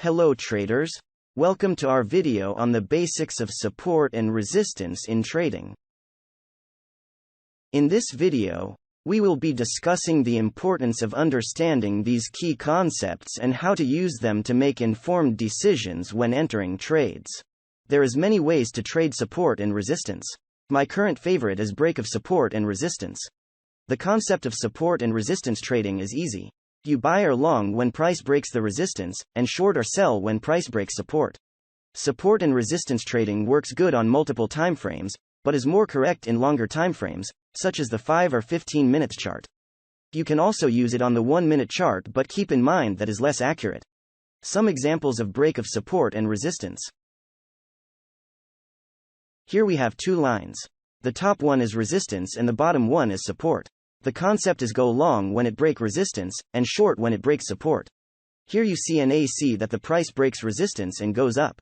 Hello traders. Welcome to our video on the basics of support and resistance in trading. In this video, we will be discussing the importance of understanding these key concepts and how to use them to make informed decisions when entering trades. There is many ways to trade support and resistance. My current favorite is break of support and resistance. The concept of support and resistance trading is easy. You buy or long when price breaks the resistance, and short or sell when price breaks support. Support and resistance trading works good on multiple timeframes, but is more correct in longer timeframes, such as the 5 or 15 minutes chart. You can also use it on the 1-minute chart, but keep in mind that is less accurate. Some examples of break of support and resistance. Here we have two lines. The top one is resistance and the bottom one is support. The concept is go long when it break resistance, and short when it breaks support. Here you see an AC that the price breaks resistance and goes up.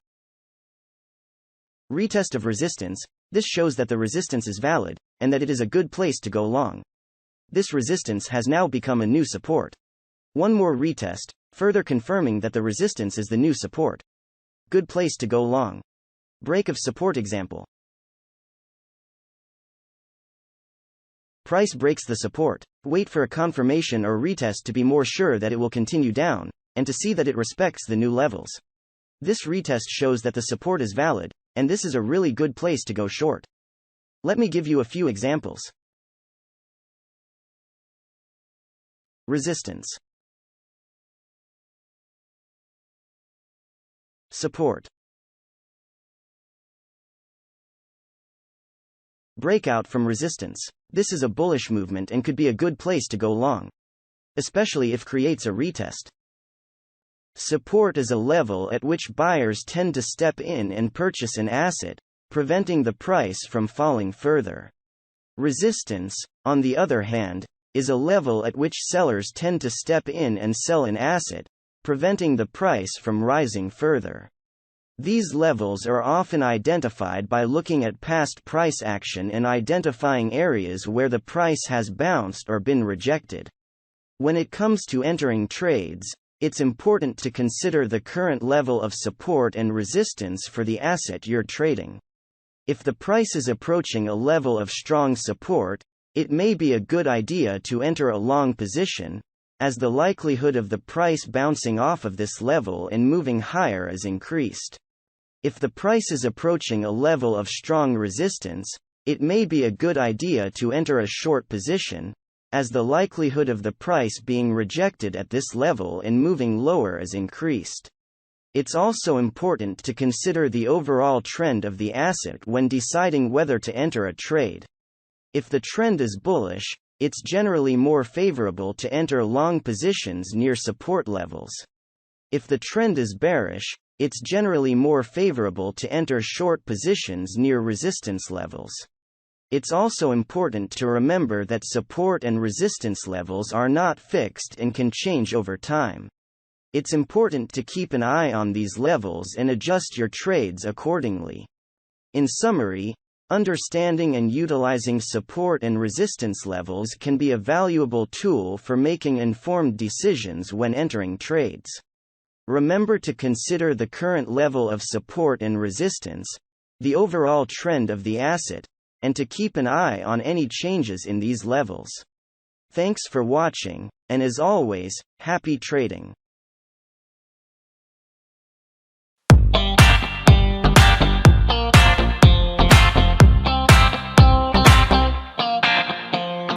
Retest of resistance. This shows that the resistance is valid, and that it is a good place to go long. This resistance has now become a new support. One more retest, further confirming that the resistance is the new support. Good place to go long. Break of support example. Price breaks the support. Wait for a confirmation or retest to be more sure that it will continue down, and to see that it respects the new levels. This retest shows that the support is valid, and this is a really good place to go short. Let me give you a few examples. Resistance. Support. Breakout from resistance. This is a bullish movement and could be a good place to go long, especially if creates a retest. Support is a level at which buyers tend to step in and purchase an asset, preventing the price from falling further. Resistance, on the other hand, is a level at which sellers tend to step in and sell an asset, preventing the price from rising further. These levels are often identified by looking at past price action and identifying areas where the price has bounced or been rejected. When it comes to entering trades, it's important to consider the current level of support and resistance for the asset you're trading. If the price is approaching a level of strong support, it may be a good idea to enter a long position, as the likelihood of the price bouncing off of this level and moving higher is increased. If the price is approaching a level of strong resistance, it may be a good idea to enter a short position, as the likelihood of the price being rejected at this level and moving lower is increased. It's also important to consider the overall trend of the asset when deciding whether to enter a trade. If the trend is bullish, it's generally more favorable to enter long positions near support levels. If the trend is bearish, it's generally more favorable to enter short positions near resistance levels. It's also important to remember that support and resistance levels are not fixed and can change over time. It's important to keep an eye on these levels and adjust your trades accordingly. In summary, understanding and utilizing support and resistance levels can be a valuable tool for making informed decisions when entering trades. Remember to consider the current level of support and resistance, the overall trend of the asset, and to keep an eye on any changes in these levels. Thanks for watching, and as always, happy trading.